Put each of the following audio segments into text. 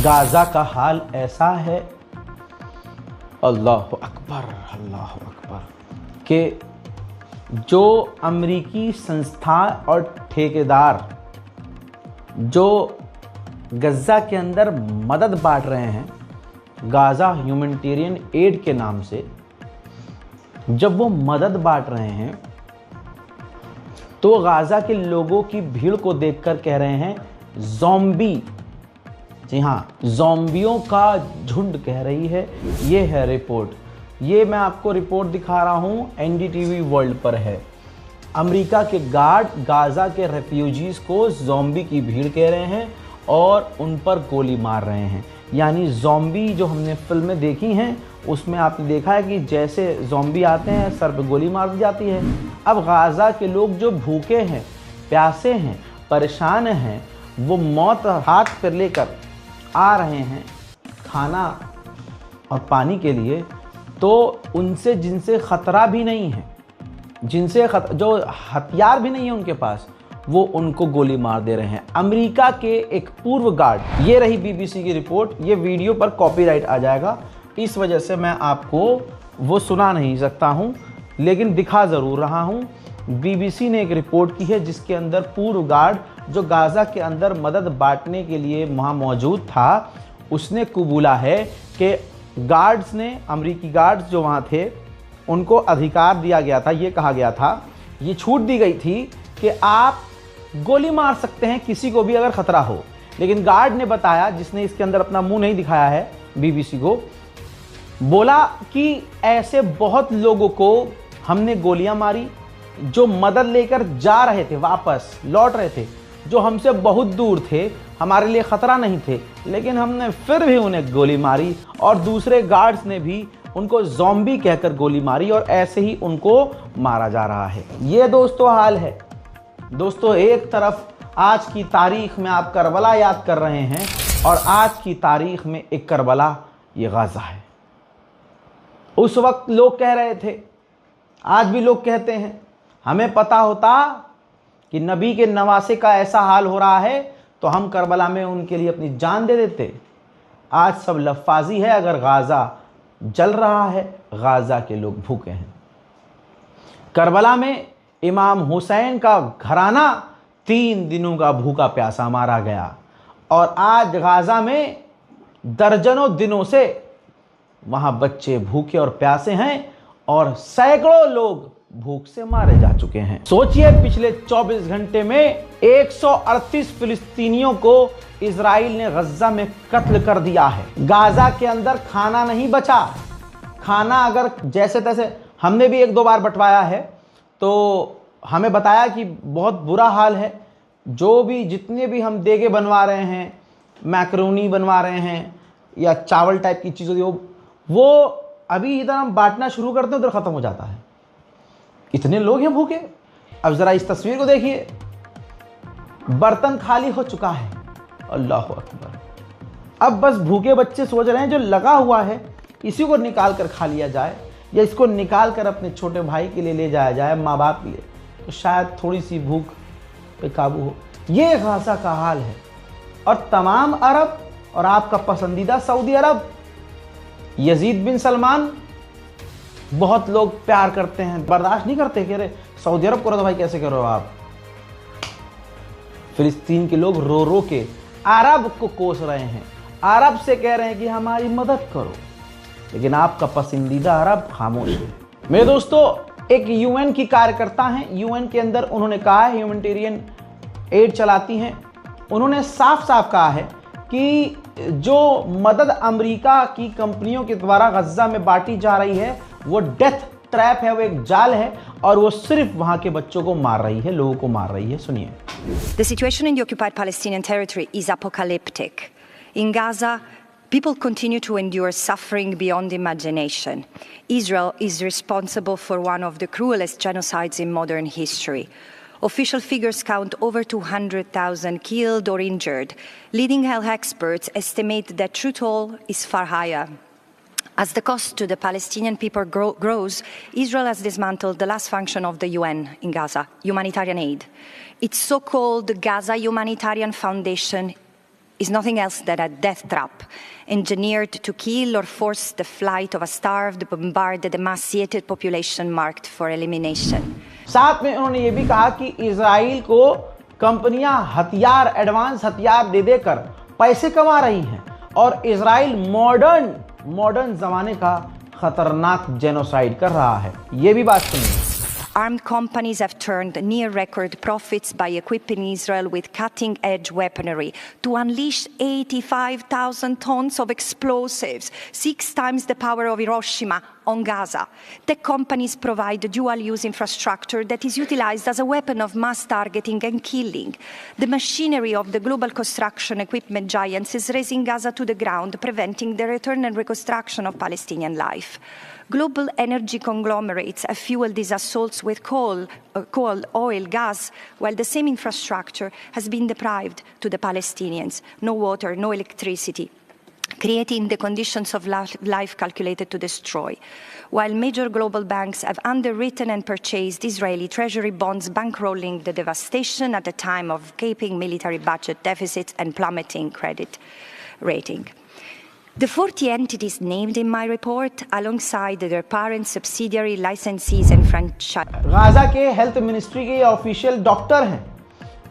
Gaza का हाल ऐसा है, अल्लाह अकबर कि जो अमेरिकी संस्था और ठेकेदार जो गज़ा के अंदर मदद बांट रहे हैं गाज़ा ह्यूमैनिटेरियन एड के नाम से, जब वो मदद बांट रहे हैं तो गाज़ा के लोगों की भीड़ को देखकर कह रहे हैं ज़ॉम्बी। जी हाँ, ज़ॉम्बियों का झुंड कह रही है। ये है रिपोर्ट, ये मैं आपको रिपोर्ट दिखा रहा हूँ, एनडीटीवी वर्ल्ड पर है। अमेरिका के गार्ड गाज़ा के रेफ्यूजीज़ को ज़ॉम्बी की भीड़ कह रहे हैं और उन पर गोली मार रहे हैं। यानी ज़ॉम्बी जो हमने फिल्में देखी हैं उसमें आपने देखा है कि जैसे ज़ॉम्बी आते हैं सर पे गोली मार दी जाती है। अब गाज़ा के लोग जो भूखे हैं, प्यासे हैं, परेशान हैं, वो मौत हाथ पर लेकर आ रहे हैं खाना और पानी के लिए, तो उनसे जिनसे ख़तरा भी नहीं है, जो हथियार भी नहीं है उनके पास, वो उनको गोली मार दे रहे हैं। अमेरिका के एक पूर्व गार्ड, ये रही बीबीसी की रिपोर्ट, ये वीडियो पर कॉपीराइट आ जाएगा, इस वजह से मैं आपको वो सुना नहीं सकता हूँ, लेकिन दिखा ज़रूर रहा हूँ। बीबीसी ने एक रिपोर्ट की है जिसके अंदर पूर्व गार्ड जो गाज़ा के अंदर मदद बांटने के लिए वहाँ मौजूद था, उसने कबूला है कि गार्ड्स ने, अमेरिकी गार्ड्स जो वहाँ थे, उनको अधिकार दिया गया था, ये कहा गया था, ये छूट दी गई थी कि आप गोली मार सकते हैं किसी को भी अगर ख़तरा हो। लेकिन गार्ड ने बताया, जिसने इसके अंदर अपना मुंह नहीं दिखाया है बीबीसी को, बोला कि ऐसे बहुत लोगों को हमने गोलियां मारी जो मदद लेकर जा रहे थे, वापस लौट रहे थे, जो हमसे बहुत दूर थे, हमारे लिए ख़तरा नहीं थे, लेकिन हमने फिर भी उन्हें गोली मारी और दूसरे गार्ड्स ने भी उनको ज़ॉम्बी कहकर गोली मारी और ऐसे ही उनको मारा जा रहा है। ये दोस्तों हाल है। दोस्तों, एक तरफ आज की तारीख में आप करबला याद कर रहे हैं और आज की तारीख में एक करबला ये गाज़ा है। उस वक्त लोग कह रहे थे, आज भी लोग कहते हैं, हमें पता होता कि नबी के नवासे का ऐसा हाल हो रहा है तो हम करबला में उनके लिए अपनी जान दे देते। आज सब लफ्फाजी है, अगर गाज़ा जल रहा है, गाज़ा के लोग भूखे हैं। करबला में इमाम हुसैन का घराना 3 दिनों का भूखा प्यासा मारा गया और आज गाज़ा में दर्जनों दिनों से वहाँ बच्चे भूखे और प्यासे हैं और सैकड़ों लोग भूख से मारे जा चुके हैं। सोचिए, पिछले 24 घंटे में 138 फिलिस्तीनियों को इजराइल ने गज़ा में कत्ल कर दिया है। गाज़ा के अंदर खाना नहीं बचा। खाना अगर जैसे तैसे, हमने भी 1-2 बार बंटवाया है तो हमें बताया कि बहुत बुरा हाल है। जो भी, जितने भी हम देगे बनवा रहे हैं, मैकरोनी बनवा रहे हैं या चावल टाइप की चीज़ों, वो अभी इधर हम बांटना शुरू करते हैं उधर ख़त्म हो जाता है। इतने लोग हैं भूखे। अब ज़रा इस तस्वीर को देखिए, बर्तन खाली हो चुका है। अल्लाह अकबर। अब बस भूखे बच्चे सोच रहे हैं जो लगा हुआ है इसी को निकाल कर खा लिया जाए, या इसको निकाल कर अपने छोटे भाई के लिए ले जाया जाए, माँ बाप के लिए, तो शायद थोड़ी सी भूख पे काबू हो। ये गाज़ा का हाल है। और तमाम अरब और आपका पसंदीदा सऊदी अरब, यजीद बिन सलमान, बहुत लोग प्यार करते हैं, बर्दाश्त नहीं करते कि अरे सऊदी अरब को तो भाई कैसे करो आप। फिलिस्तीन के लोग रो रो के अरब को कोस रहे हैं, अरब से कह रहे हैं कि हमारी मदद करो, लेकिन आपका पसंदीदा अरब खामोश है। मेरे दोस्तों, एक यूएन की कार्यकर्ता हैं, यूएन के अंदर उन्होंने कहा है, ह्यूमैनिटेरियन एड चलाती हैं, उन्होंने साफ साफ कहा है कि जो मदद अमेरिका की कंपनियों के द्वारा गज़ा में बांटी जा रही है वो डेथ ट्रैप है, वो एक जाल है और वो सिर्फ वहां के बच्चों को मार रही है, लोगों को मार रही है। सुनिए। The situation in the occupied Palestinian territory is apocalyptic. In Gaza, people continue to endure suffering beyond imagination. Israel is responsible for one of the cruelest genocides in modern history. Official figures count over 200,000 killed or injured. Leading health experts estimate that true toll is far higher. As the cost to the Palestinian people grows, Israel has dismantled the last function of the UN in Gaza, humanitarian aid. Its so-called Gaza Humanitarian Foundation is nothing else than a death trap, engineered to kill or force the flight of a starved, bombarded, emaciated population marked for elimination. साथ में उन्होंने ये भी कहा कि Israel को कंपनियां हथियार, एडवांस हथियार दे देकर पैसे कमा रही हैं और इजराइल मॉडर्न जमाने का खतरनाक जेनोसाइड कर रहा है। ये भी बात सुनिए। Armed companies have turned near-record profits by equipping Israel with cutting-edge weaponry to unleash 85,000 tons of explosives, 6 times the power of Hiroshima, on Gaza. Tech companies provide dual-use infrastructure that is utilized as a weapon of mass targeting and killing. The machinery of the global construction equipment giants is razing Gaza to the ground, preventing the return and reconstruction of Palestinian life. Global energy conglomerates have fueled these assaults with coal, oil, gas, while the same infrastructure has been deprived to the Palestinians. No water, no electricity, creating the conditions of life calculated to destroy. While major global banks have underwritten and purchased Israeli treasury bonds, bankrolling the devastation at a time of gaping military budget deficits and plummeting credit rating. The 40 entities named in my report, alongside their parent subsidiary licensees and franchise. Gaza के health ministry के official doctor हैं,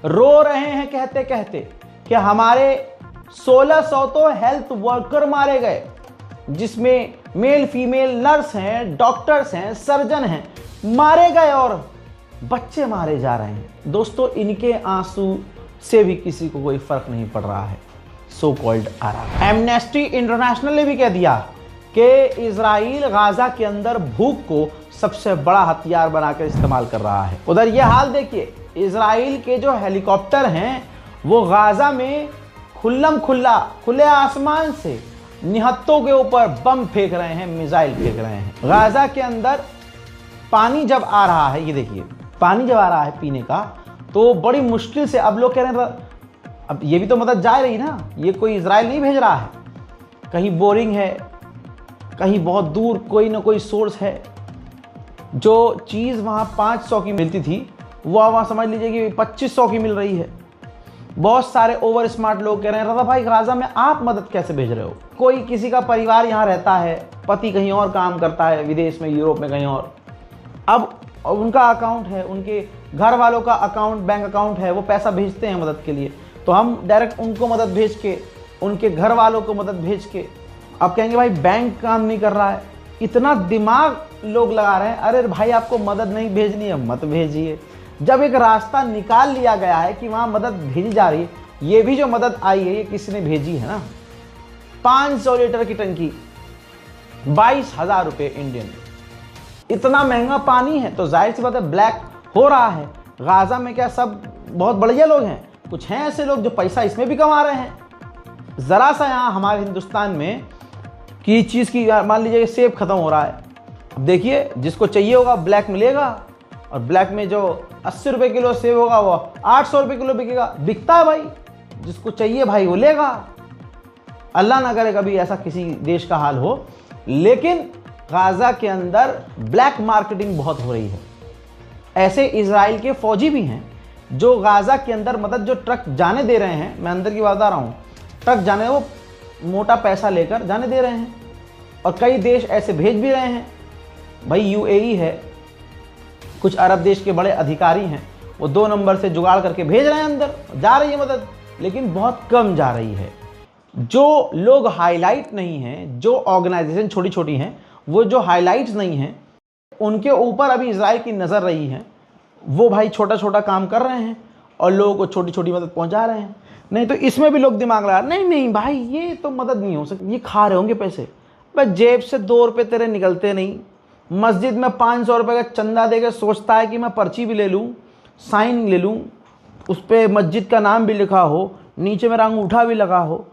रो रहे हैं कहते कहते कि हमारे 1600 तो हेल्थ वर्कर मारे गए, जिसमें मेल फीमेल नर्स हैं, डॉक्टर्स हैं, सर्जन हैं, मारे गए और बच्चे मारे जा रहे हैं। दोस्तों, इनके आंसू से भी किसी को कोई फर्क नहीं पड़ रहा है। सो कॉल्ड अरब। एमनेस्टी इंटरनेशनल ने भी कह दिया कि इजराइल गाजा के अंदर भूख को सबसे बड़ा हथियार बनाकर इस्तेमाल कर रहा है। उधर ये हाल देखिए, इजराइल के जो हेलीकॉप्टर हैं वो गाजा में खुले आसमान से निहत्तों के ऊपर बम फेंक रहे हैं, मिसाइल फेंक रहे हैं। गाजा के अंदर पानी जब आ रहा है, ये देखिए पानी जब आ रहा है पीने का, तो बड़ी मुश्किल से अब लोग कह रहे हैं अब ये भी तो मदद जा रही ना, ये कोई इजराइल नहीं भेज रहा है, कहीं बोरिंग है, कहीं बहुत दूर कोई ना कोई सोर्स है। जो चीज़ वहाँ 500 की मिलती थी वो वहाँ समझ लीजिए कि 2500 की मिल रही है। बहुत सारे ओवर स्मार्ट लोग कह रहे हैं रज़ा भाई गाजा में आप मदद कैसे भेज रहे हो? कोई किसी का परिवार यहाँ रहता है, पति कहीं और काम करता है, विदेश में, यूरोप में कहीं और, अब उनका अकाउंट है, उनके घर वालों का अकाउंट, बैंक अकाउंट है, वो पैसा भेजते हैं मदद के लिए, तो हम डायरेक्ट उनको मदद भेज के, उनके घर वालों को मदद भेज के, अब कहेंगे भाई बैंक काम नहीं कर रहा है। इतना दिमाग लोग लगा रहे हैं, अरे भाई आपको मदद नहीं भेजनी है मत भेजिए। जब एक रास्ता निकाल लिया गया है कि वहाँ मदद भेजी जा रही है, ये भी जो मदद आई है ये किसी ने भेजी है ना। 500 लीटर की टंकी 22,000 रुपये इंडियन। इतना महंगा पानी है तो जाहिर सी बात है ब्लैक हो रहा है। गाजा में क्या सब बहुत बढ़िया लोग हैं? कुछ हैं ऐसे लोग जो पैसा इसमें भी कमा रहे हैं। ज़रा सा यहाँ हमारे हिंदुस्तान में की चीज़ की, मान लीजिए सेब खत्म हो रहा है, अब देखिए जिसको चाहिए होगा ब्लैक मिलेगा, और ब्लैक में जो 80 रुपये किलो सेब होगा वो 800 रुपये किलो बिकेगा। बिकता है भाई, जिसको चाहिए भाई वो लेगा। अल्लाह ना करे कभी ऐसा किसी देश का हाल हो, लेकिन गाजा के अंदर ब्लैक मार्केटिंग बहुत हो रही है। ऐसे इजराइल के फौजी भी हैं जो गाजा के अंदर मदद, जो ट्रक जाने दे रहे हैं, मैं अंदर की बात बता रहा हूँ, ट्रक जाने वो मोटा पैसा लेकर जाने दे रहे हैं, और कई देश ऐसे भेज भी रहे हैं। भाई यूएई है, कुछ अरब देश के बड़े अधिकारी हैं, वो 2 नंबर से जुगाड़ करके भेज रहे हैं, अंदर जा रही है मदद, लेकिन बहुत कम जा रही है। जो लोग हाईलाइट नहीं हैं, जो ऑर्गेनाइजेशन छोटी छोटी हैं, वो जो हाईलाइट्स नहीं हैं, उनके ऊपर अभी इजराइल की नज़र रही है। वो भाई छोटा छोटा काम कर रहे हैं और लोगों को छोटी छोटी मदद पहुंचा रहे हैं। नहीं तो इसमें भी लोग दिमाग लगा, नहीं भाई ये तो मदद नहीं हो सकती, ये खा रहे होंगे पैसे। भाई जेब से 2 रुपये तेरे निकलते नहीं, मस्जिद में 500 रुपये का चंदा देकर सोचता है कि मैं पर्ची भी ले लूँ, साइन ले लूँ, उस पर मस्जिद का नाम भी लिखा हो, नीचे मेरा अंगूठा भी लगा हो।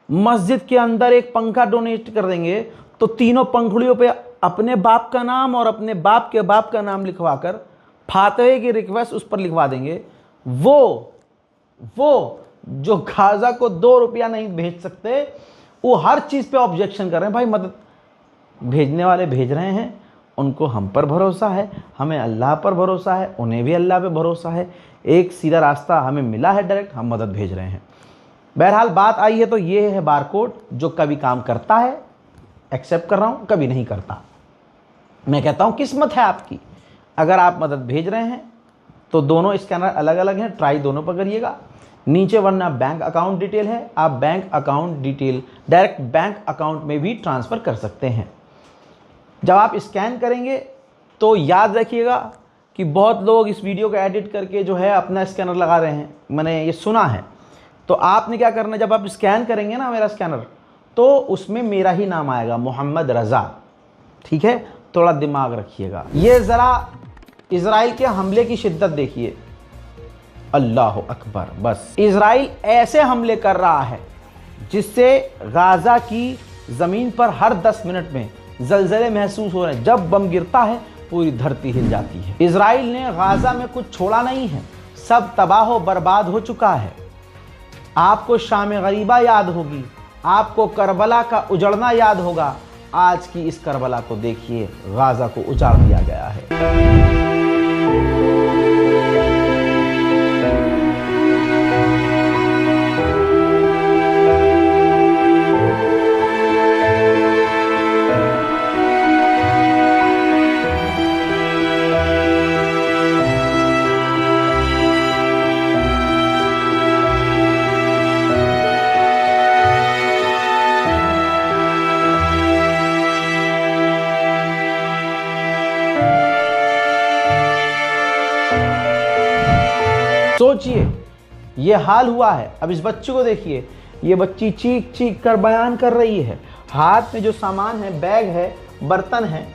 मस्जिद के अंदर एक पंखा डोनेट कर देंगे तो तीनों पंखुड़ियों पे अपने बाप का नाम और अपने बाप के बाप का नाम लिखवा कर फातहे की रिक्वेस्ट उस पर लिखवा देंगे। वो जो गाजा को 2 रुपया नहीं भेज सकते, वो हर चीज़ पे ऑब्जेक्शन कर रहे हैं। भाई मदद भेजने वाले भेज रहे हैं, उनको हम पर भरोसा है, हमें अल्लाह पर भरोसा है, उन्हें भी अल्लाह पे भरोसा है। एक सीधा रास्ता हमें मिला है डायरेक्ट, हम मदद भेज रहे हैं। बहरहाल बात आई है तो ये है बारकोड, जो कभी काम करता है, एक्सेप्ट कर रहा हूं, कभी नहीं करता। मैं कहता हूं किस्मत है आपकी। अगर आप मदद भेज रहे हैं तो दोनों स्कैनर अलग अलग हैं, ट्राई दोनों पर करिएगा। नीचे वरना बैंक अकाउंट डिटेल है, आप bank account detail direct bank account में भी ट्रांसफ़र कर सकते हैं। जब आप स्कैन करेंगे तो याद रखिएगा कि बहुत लोग इस वीडियो को एडिट करके जो है अपना स्कैनर लगा रहे हैं, मैंने ये सुना है। तो आपने क्या करना है, जब आप स्कैन करेंगे ना मेरा स्कैनर, तो उसमें मेरा ही नाम आएगा, मोहम्मद रज़ा। ठीक है, थोड़ा दिमाग रखिएगा। ये ज़रा इजराइल के हमले की शिद्दत देखिए, अल्लाह अकबर। बस इजराइल ऐसे हमले कर रहा है जिससे गाज़ा की ज़मीन पर हर 10 मिनट में ज़लज़ले महसूस हो रहे हैं। जब बम गिरता है पूरी धरती हिल जाती है। इजराइल ने गाज़ा में कुछ छोड़ा नहीं है, सब तबाह व बर्बाद हो चुका है। आपको शाम गरीबा याद होगी, आपको करबला का उजड़ना याद होगा। आज की इस करबला को देखिए, गाज़ा को उजाड़ दिया गया है। सोचिए, ये हाल हुआ है। अब इस बच्ची को देखिए, ये बच्ची चीख चीख कर बयान कर रही है। हाथ में जो सामान है, बैग है, बर्तन है,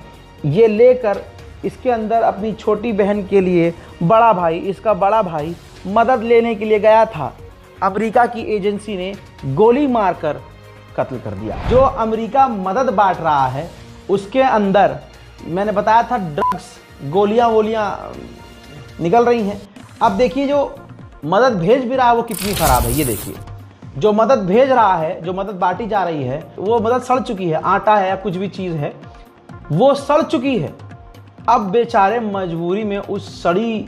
ये लेकर इसके अंदर अपनी छोटी बहन के लिए बड़ा भाई, इसका बड़ा भाई मदद लेने के लिए गया था। अमेरिका की एजेंसी ने गोली मारकर कत्ल कर दिया। जो अमेरिका मदद बांट रहा है उसके अंदर मैंने बताया था ड्रग्स, गोलियां निकल रही हैं। अब देखिए, जो मदद भेज भी रहा है वो कितनी खराब है। ये देखिए, जो मदद भेज रहा है, जो मदद बांटी जा रही है, वो मदद सड़ चुकी है। आटा है या कुछ भी चीज़ है, वो सड़ चुकी है। अब बेचारे मजबूरी में उस सड़ी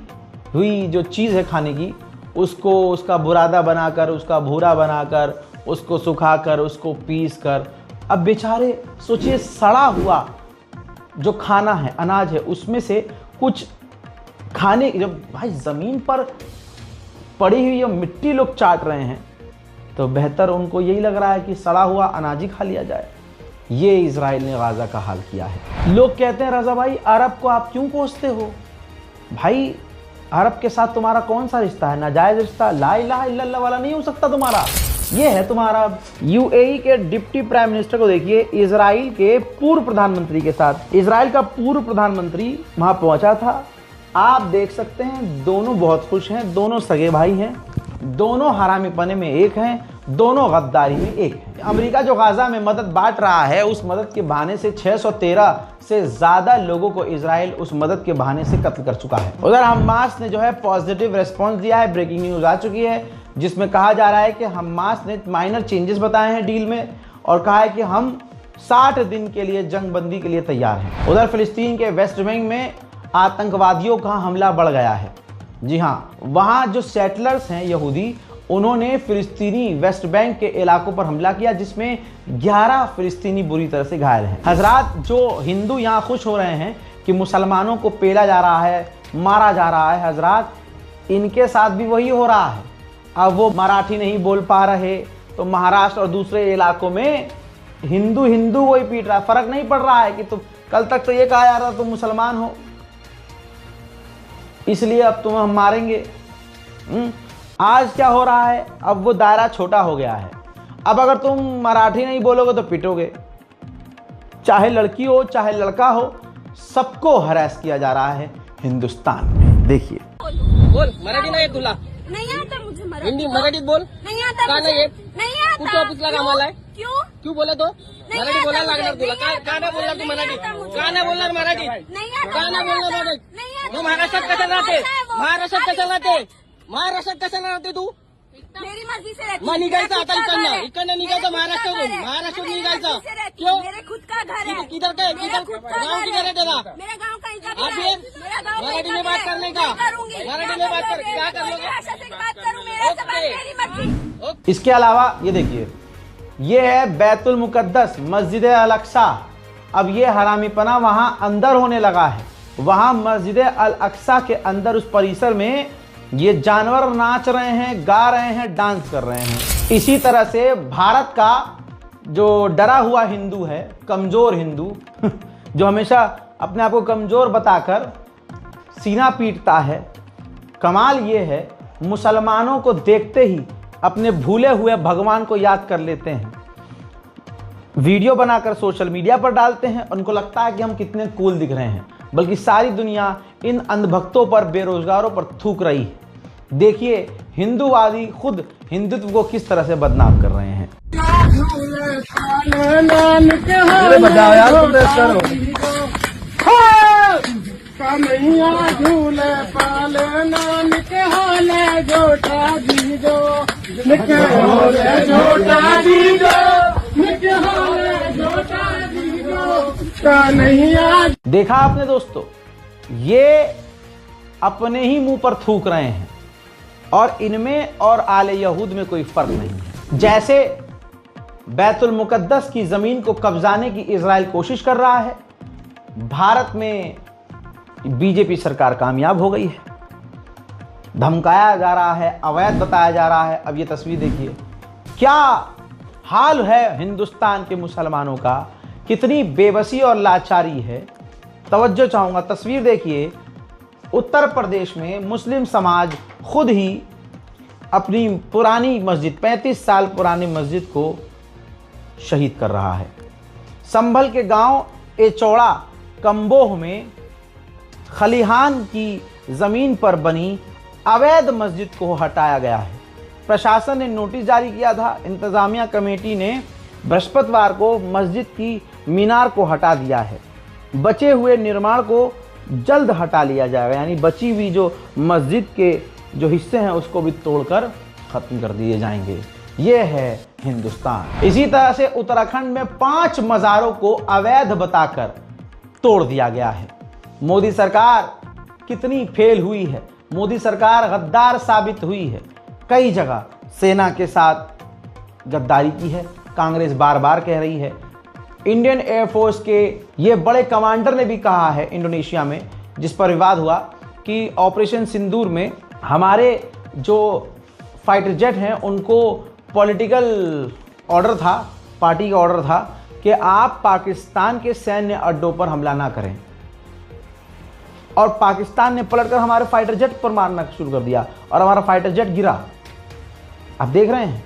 हुई जो चीज़ है खाने की, उसको उसका बुरादा बनाकर, उसका भूरा बनाकर, उसको सुखाकर, उसको पीस कर, अब बेचारे सोचिए, सड़ा हुआ जो खाना है, अनाज है, उसमें से कुछ खाने, जब भाई ज़मीन पर पड़ी हुई ये मिट्टी लोग चाट रहे हैं, तो बेहतर उनको यही लग रहा है कि सड़ा हुआ अनाज ही खा लिया जाए। ये इजराइल ने गाज़ा का हाल किया है। लोग कहते हैं, रज़ा भाई अरब को आप क्यों कोसते हो? भाई अरब के साथ तुम्हारा कौन सा रिश्ता है? नाजायज़ रिश्ता, ला इलाहा इल्लल्लाह वाला नहीं हो सकता तुम्हारा। ये है तुम्हारा। यूएई के डिप्टी प्राइम मिनिस्टर को देखिए, इजराइल के पूर्व प्रधानमंत्री के साथ। इजराइल का पूर्व प्रधानमंत्री वहाँ पहुँचा था। आप देख सकते हैं, दोनों बहुत खुश हैं, दोनों सगे भाई हैं, दोनों हरामीपने में एक हैं, दोनों गद्दारी में एक हैं। अमेरिका जो गाज़ा में मदद बांट रहा है, उस मदद के बहाने से 613 से ज़्यादा लोगों को इजराइल उस मदद के बहाने से कत्ल कर चुका है। उधर हमास ने जो है पॉजिटिव रिस्पॉन्स दिया है। ब्रेकिंग न्यूज़ आ चुकी है जिसमें कहा जा रहा है कि हमास ने माइनर चेंजेस बताए हैं डील में, और कहा है कि हम 60 दिन के लिए जंगबंदी के लिए तैयार हैं। उधर फिलिस्तीन के वेस्ट बैंक में आतंकवादियों का हमला बढ़ गया है। जी हाँ, वहाँ जो सेटलर्स हैं यहूदी, उन्होंने फिलिस्तीनी वेस्ट बैंक के इलाकों पर हमला किया, जिसमें 11 फिलिस्तीनी बुरी तरह से घायल हैं। हजरात, जो हिंदू यहाँ खुश हो रहे हैं कि मुसलमानों को पेला जा रहा है, मारा जा रहा है, हजरात इनके साथ भी वही हो रहा है। अब वो मराठी नहीं बोल पा रहे तो महाराष्ट्र और दूसरे इलाकों में हिंदू वही पीट रहा है। फर्क नहीं पड़ रहा है कि तुम, कल तक तो ये कहा जा रहा था तुम मुसलमान हो, इसलिए अब तुम्हें हम मारेंगे। आज क्या हो रहा है, अब वो दायरा छोटा हो गया है। अब अगर तुम मराठी नहीं बोलोगे तो पिटोगे। चाहे लड़की हो चाहे लड़का हो, सबको हरास किया जा रहा है हिंदुस्तान में। देखिए, बोल मराठी नाही येत तुला? नहीं आता मुझे मराठी। हिंदी मराठीत बोल। नहीं आता का मुझे। नाही येत? नहीं आता। कुठं ऑफिसला कामाला आहे? क्यों बोला तो? मराठी आता बोलायला मुझे, लागणार तुला। नहीं का नाही बोलणार तू नहीं मराठी? आता मुझे। का नाही बोलणार मराठी? नहीं आता। का नाही बोलणार मराठी? नहीं आता। तू महाराष्ट्रात कशाला राहते? भाषा है वो। महाराष्ट्रात कशाला राहते? महाराष्ट्रात कशाला राहते तू? मेरी मर्जी से रहती मग हूँ। निघायचं मेरा आता खुद का घर इकडनं, है। इकडनं मेरे निघायचं खुद का महाराष्ट्रातून। घर है। महाराष्ट्रातून मैं मेरी निघायचं। मर्जी से रहती क्यों? हूँ। मेरे खुद का घर है। किधर का है? मेरा खुद का गाँव घर किधर है तेरा? मेरा गाँव कहीं का आप भी ये है। मेरा गाँव मराठी कहीं में का बात भी है। करने का? मैं करूंगी। मराठी में बात कर, क्या कर लोगे? भाषा से बात करूँ, मेरा सब ओके। मेरी मर्जी। ओके। इसके अलावा ये देखिए, ये है बैतुल मुकद्दस, मस्जिद अल अक्सा। अब ये हरामीपना वहां अंदर होने लगा है। वहां मस्जिद अल अक्सा के अंदर उस परिसर में ये जानवर नाच रहे हैं, गा रहे हैं, डांस कर रहे हैं। इसी तरह से भारत का जो डरा हुआ हिंदू है, कमजोर हिंदू जो हमेशा अपने आप को कमजोर बताकर सीना पीटता है, कमाल ये है मुसलमानों को देखते ही अपने भूले हुए भगवान को याद कर लेते हैं, वीडियो बनाकर सोशल मीडिया पर डालते हैं। उनको लगता है कि हम कितने कूल दिख रहे हैं, बल्कि सारी दुनिया इन अंधभक्तों पर, बेरोजगारों पर थूक रही है। देखिए हिंदूवादी खुद हिंदुत्व को किस तरह से बदनाम कर रहे हैं। देखा आपने दोस्तों, ये अपने ही मुंह पर थूक रहे हैं और इनमें और आले यहूद में कोई फर्क नहीं है। जैसे बैतुल मुकद्दस की जमीन को कब्जाने की इजराइल कोशिश कर रहा है, भारत में बीजेपी सरकार कामयाब हो गई है। धमकाया जा रहा है, अवैध बताया जा रहा है। अब ये तस्वीर देखिए, क्या हाल है हिंदुस्तान के मुसलमानों का, कितनी बेबसी और लाचारी है। तवज्जो चाहूंगा, तस्वीर देखिए, उत्तर प्रदेश में मुस्लिम समाज खुद ही अपनी पुरानी मस्जिद, 35 साल पुरानी मस्जिद को शहीद कर रहा है। संभल के गांव एचौड़ा कंबोह में खलिहान की जमीन पर बनी अवैध मस्जिद को हटाया गया है। प्रशासन ने नोटिस जारी किया था। इंतजामिया कमेटी ने बृहस्पतिवार को मस्जिद की मीनार को हटा दिया है। बचे हुए निर्माण को जल्द हटा लिया जाएगा, यानी बची हुई जो मस्जिद के जो हिस्से हैं उसको भी तोड़कर खत्म कर दिए जाएंगे। ये है हिंदुस्तान। इसी तरह से उत्तराखंड में 5 मज़ारों को अवैध बताकर तोड़ दिया गया है। मोदी सरकार कितनी फेल हुई है, मोदी सरकार गद्दार साबित हुई है। कई जगह सेना के साथ गद्दारी की है, कांग्रेस बार बार कह रही है। इंडियन एयरफोर्स के ये बड़े कमांडर ने भी कहा है इंडोनेशिया में, जिस पर विवाद हुआ, कि ऑपरेशन सिंदूर में हमारे जो फाइटर जेट हैं उनको पॉलिटिकल ऑर्डर था, पार्टी का ऑर्डर था कि आप पाकिस्तान के सैन्य अड्डों पर हमला ना करें, और पाकिस्तान ने पलटकर हमारे फाइटर जेट पर मारना शुरू कर दिया और हमारा फाइटर जेट गिरा। आप देख रहे हैं,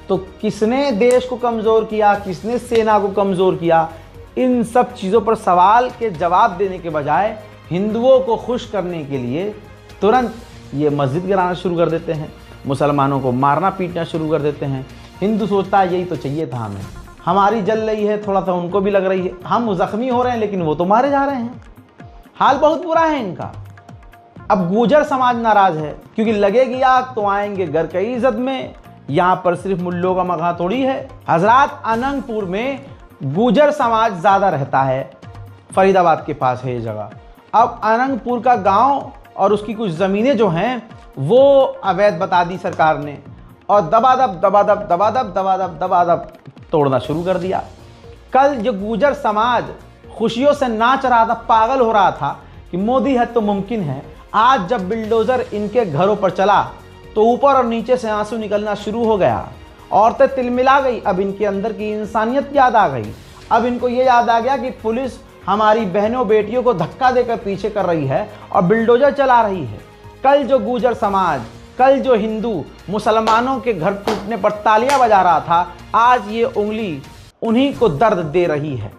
तो किसने देश को कमज़ोर किया, किसने सेना को कमज़ोर किया, इन सब चीज़ों पर सवाल के जवाब देने के बजाय हिंदुओं को खुश करने के लिए तुरंत ये मस्जिद गिराना शुरू कर देते हैं, मुसलमानों को मारना पीटना शुरू कर देते हैं। हिंदू सोचता है यही तो चाहिए था हमें, हमारी जल रही है, थोड़ा सा उनको भी लग रही है, हम ज़ख्मी हो रहे हैं लेकिन वो तो मारे जा रहे हैं। हाल बहुत बुरा है इनका। अब गुर्जर समाज नाराज़ है क्योंकि लगेगी आग तो आएंगे घर की इज्जत में। यहाँ पर सिर्फ मुल्लों का मकान थोड़ी है। हजरात अनंतपुर में गुर्जर समाज ज़्यादा रहता है, फरीदाबाद के पास है ये जगह। अब अनंतपुर का गांव और उसकी कुछ ज़मीनें जो हैं वो अवैध बता दी सरकार ने, और दबादब तोड़ना शुरू कर दिया। कल जो गुर्जर समाज खुशियों से नाच रहा था, पागल हो रहा था कि मोदी है तो मुमकिन है, आज जब बिल्डोज़र इनके घरों पर चला तो ऊपर और नीचे से आंसू निकलना शुरू हो गया। औरतें तिलमिला गई। अब इनके अंदर की इंसानियत याद आ गई। अब इनको ये याद आ गया कि पुलिस हमारी बहनों बेटियों को धक्का देकर पीछे कर रही है और बिल्डोजर चला रही है। कल जो गुर्जर समाज, कल जो हिंदू मुसलमानों के घर टूटने पर तालियां बजा रहा था, आज ये उंगली उन्हीं को दर्द दे रही है।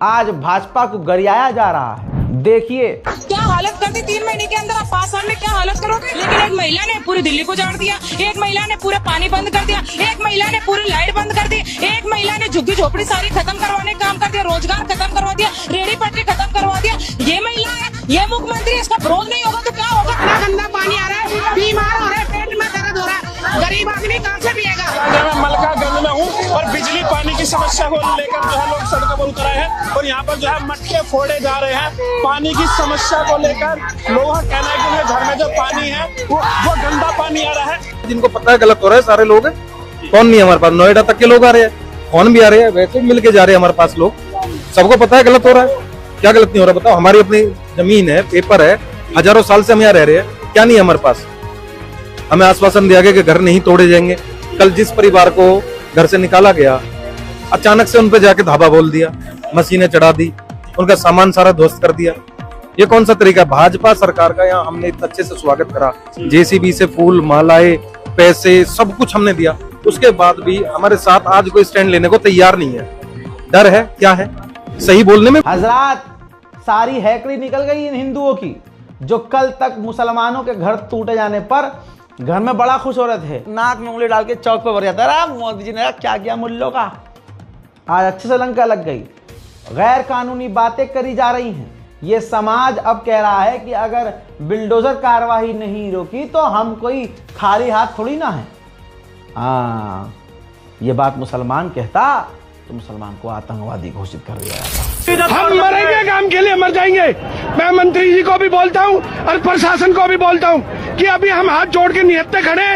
आज भाजपा को गरियाया जा रहा है। देखिए क्या हालत कर दी 3 महीने के अंदर। आप 5 साल में क्या हालत करोगे। लेकिन एक महिला ने पूरी दिल्ली को जाड़ दिया, एक महिला ने पूरा पानी बंद कर दिया, एक महिला ने पूरी लाइट बंद कर दी, एक महिला ने झुग्गी झोपड़ी सारी खत्म करवाने का काम कर दिया, रोजगार खत्म करवा दिया, रेहड़ी पटरी खत्म करवा दिया। ये महिला है, ये मुख्यमंत्री, इसका विरोध नहीं होगा तो क्या होगा। इतना गंदा पानी आ रहा है, बीमार हो रहा है, पेट में दर्द हो रहा है, गरीब आदमी कहाँ से पिएगा। मैं मलकागंज में हूँ और बिजली पानी की समस्या को लेकर जो है लोग सड़क अवरोध कराए हैं और यहाँ पर जो है मटके फोड़े जा रहे हैं। पानी की समस्या को लेकर लोगों का कहना है कि उनके घर में जो पानी है वो गंदा पानी आ रहा है। जिनको पता है गलत हो रहा है सारे लोग, कौन नहीं है हमारे पास? नोएडा तक के लोग आ रहे हैं, कौन भी आ रहे हैं, वैसे भी मिलके जा रहे हैं हमारे पास लोग। सबको पता है गलत हो रहा है, क्या गलत नहीं हो रहा बताओ? हमारी अपनी जमीन है, पेपर है, हजारों साल से हम यहाँ रह रहे हैं, क्या नहीं है हमारे पास? हमें आश्वासन दिया गया कि घर नहीं तोड़े जाएंगे। कल जिस परिवार को घर से निकाला गया, अचानक से उन पे जाके धावा बोल दिया, मशीनें चढ़ा दी, उनका सामान सारा ध्वस्त कर दिया। ये कौन सा तरीका? भाजपा सरकार का यहाँ हमने इतना अच्छे से स्वागत करा, जेसीबी से फूल, मालाएं, पैसे, सब कुछ हमने दिया, उसके बाद भी हमारे साथ आज कोई स्टैंड लेने को तैयार नहीं है। डर है, क्या है सही बोलने में? हजरात, सारी हैकड़ी निकल गई इन हिंदुओं की, जो कल तक मुसलमानों के घर टूटे जाने पर घर में बड़ा खुश हो रहे थे, नाक में उंगली डाल के चौक पे भर जाता है, मोदी जी ने क्या किया मुल्लों का। आज अच्छे से लंका लग गई, गैर कानूनी बातें करी जा रही हैं। ये समाज अब कह रहा है कि अगर बिल्डोजर कार्रवाई नहीं रोकी तो हम कोई खाली हाथ थोड़ी ना है। हाँ, ये बात मुसलमान कहता तो मुसलमान को आतंकवादी घोषित कर दिया जाता। हम मरेंगे काम के लिए, मर जाएंगे। मैं मंत्री जी को भी बोलता हूँ और प्रशासन को भी बोलता हूँ कि अभी हम हाथ जोड़ के निहत्ते खड़े।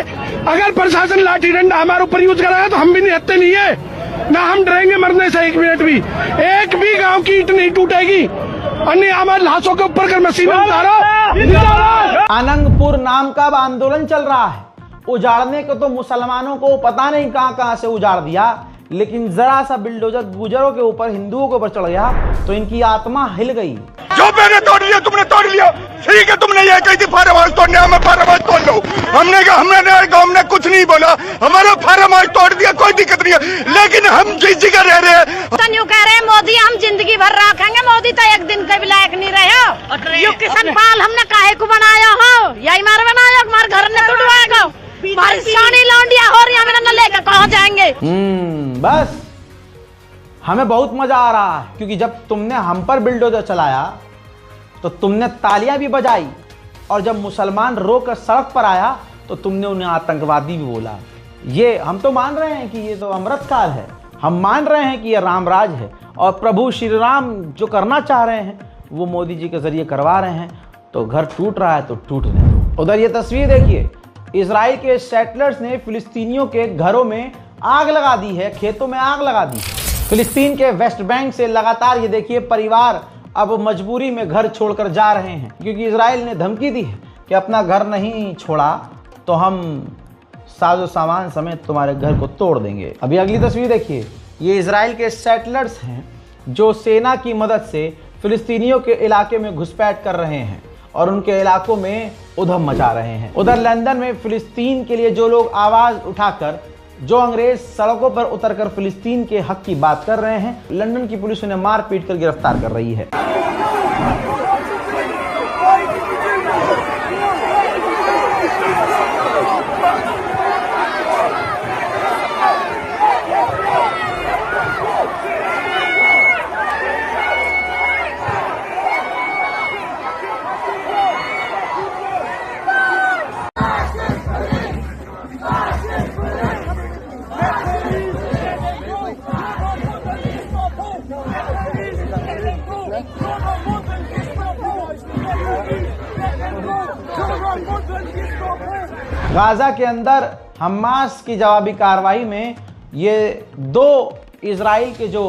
अगर प्रशासन लाठी डंडा हमारे ऊपर यूज कराया तो हम भी निहत्ते नहीं है ना, हम डरेंगे मरने से। 1 मिनट भी, एक भी गांव की ईंट नहीं टूटेगी। अन्य हमारे लाशों के ऊपर कर मशीन उतारो। आनंदपुर नाम का अब आंदोलन चल रहा है। उजाड़ने को तो मुसलमानों को पता नहीं कहां से उजाड़ दिया, लेकिन जरा सा बिल्डोजर गुजरों के ऊपर, हिंदुओं के ऊपर चढ़ गया तो इनकी आत्मा हिल गई। जो मैंने तोड़ लिया तुमने तोड़ लिया, ठीक है। तुमने ये कही थी फार्म हाउस तोड़ने, हमें फार्म हाउस तोड़ लो। हमने कुछ नहीं बोला, हमारा फार्म हाउस तोड़ दिया, कोई दिक्कत नहीं है, लेकिन हम जिस जगह रह रहे हैं तो यूँ कह रहे हैं मोदी हम जिंदगी भर रखेंगे, मोदी तो एक दिन के भी लायक नहीं रहे। यू किसान पाल हमने काहे को बनाया हो? यही मारे बनाया, हमारे घर ने तोड़वाएगा। हमारी शानी लौंडिया हो रही है, मेरा न लेकर कहाँ जाएंगे? बस हमें बहुत मजा आ रहा है, क्योंकि जब तुमने हम पर बिल्डोजर चलाया तो तुमने तालियां भी बजाई, और जब मुसलमान रोकर सड़क पर आया तो तुमने उन्हें आतंकवादी भी बोला। ये हम तो मान रहे हैं कि ये तो अमृतकाल है, हम मान रहे हैं कि ये रामराज है, और प्रभु श्री राम जो करना चाह रहे हैं वो मोदी जी के जरिए करवा रहे हैं। तो घर टूट रहा है तो टूटने दो। उधर ये तस्वीर देखिए, इजराइल के सेटलर्स ने फिलिस्तीनियों के घरों में आग लगा दी है, खेतों में आग लगा दी। फिलिस्तीन के वेस्ट बैंक से लगातार ये देखिए परिवार अब मजबूरी में घर छोड़कर जा रहे हैं, क्योंकि इजराइल ने धमकी दी है कि अपना घर नहीं छोड़ा तो हम साजो सामान समेत तुम्हारे घर को तोड़ देंगे। अभी अगली तस्वीर देखिए, ये इजराइल के सेटलर्स हैं जो सेना की मदद से फिलिस्तीनियों के इलाके में घुसपैठ कर रहे हैं और उनके इलाकों में उधम मचा रहे हैं। उधर लंदन में फिलिस्तीन के लिए जो लोग आवाज उठाकर, जो अंग्रेज सड़कों पर उतरकर फिलिस्तीन के हक की बात कर रहे हैं, लंदन की पुलिस उन्हें मार पीट कर गिरफ्तार कर रही है। गाजा के अंदर हमास की जवाबी कार्रवाई में ये 2 इजराइल के जो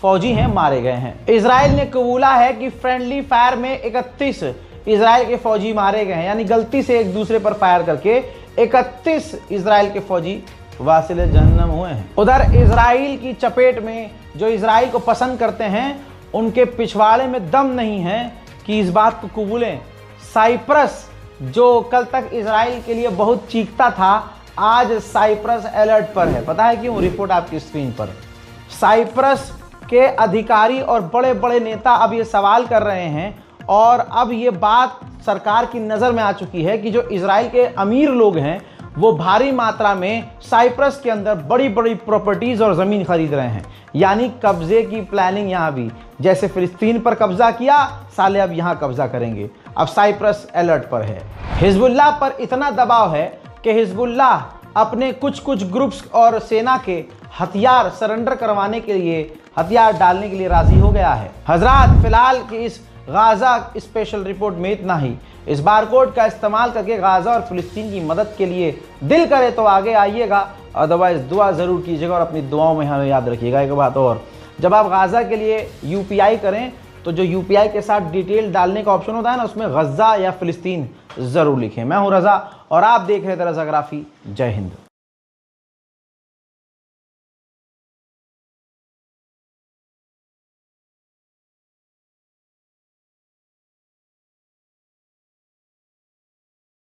फौजी हैं मारे गए हैं। इजराइल ने कबूला है कि फ्रेंडली फायर में 31 इजराइल के फौजी मारे गए हैं, यानी गलती से एक दूसरे पर फायर करके 31 इजराइल के फौजी वासिले जहन्नम हुए हैं। उधर इजराइल की चपेट में जो इजराइल को पसंद करते हैं, उनके पिछवाड़े में दम नहीं है कि इस बात को कबूलें। साइप्रस जो कल तक इजराइल के लिए बहुत चीखता था, आज साइप्रस अलर्ट पर है। पता है क्यों? रिपोर्ट आपकी स्क्रीन पर। साइप्रस के अधिकारी और बड़े बड़े नेता अब ये सवाल कर रहे हैं, और अब ये बात सरकार की नज़र में आ चुकी है कि जो इजराइल के अमीर लोग हैं वो भारी मात्रा में साइप्रस के अंदर बड़ी बड़ी प्रॉपर्टीज और ज़मीन खरीद रहे हैं, यानी कब्जे की प्लानिंग। यहाँ भी जैसे फिलिस्तीन पर कब्जा किया, साले अब यहाँ कब्जा करेंगे। अब साइप्रस अलर्ट पर है। हिजबुल्लाह पर इतना दबाव है कि हिजबुल्लाह अपने कुछ ग्रुप्स और सेना के हथियार सरेंडर करवाने के लिए, हथियार डालने के लिए राजी हो गया है। हजरात, फिलहाल की इस गाजा स्पेशल रिपोर्ट में इतना ही। इस बारकोड का इस्तेमाल करके गाजा और फिलिस्तीन की मदद के लिए दिल करे तो आगे आइएगा अदरवाइज़ दुआ ज़रूर कीजिएगा और अपनी दुआओं में हमें याद रखिएगा। एक बात और, जब आप गाज़ा के लिए UPI करें तो जो UPI के साथ डिटेल डालने का ऑप्शन होता है ना, उसमें गज़ा या फ़िलिस्तीन ज़रूर लिखें। मैं हूं रज़ा और आप देख रहे थे रज़ाग्राफ़ी। जय हिंद।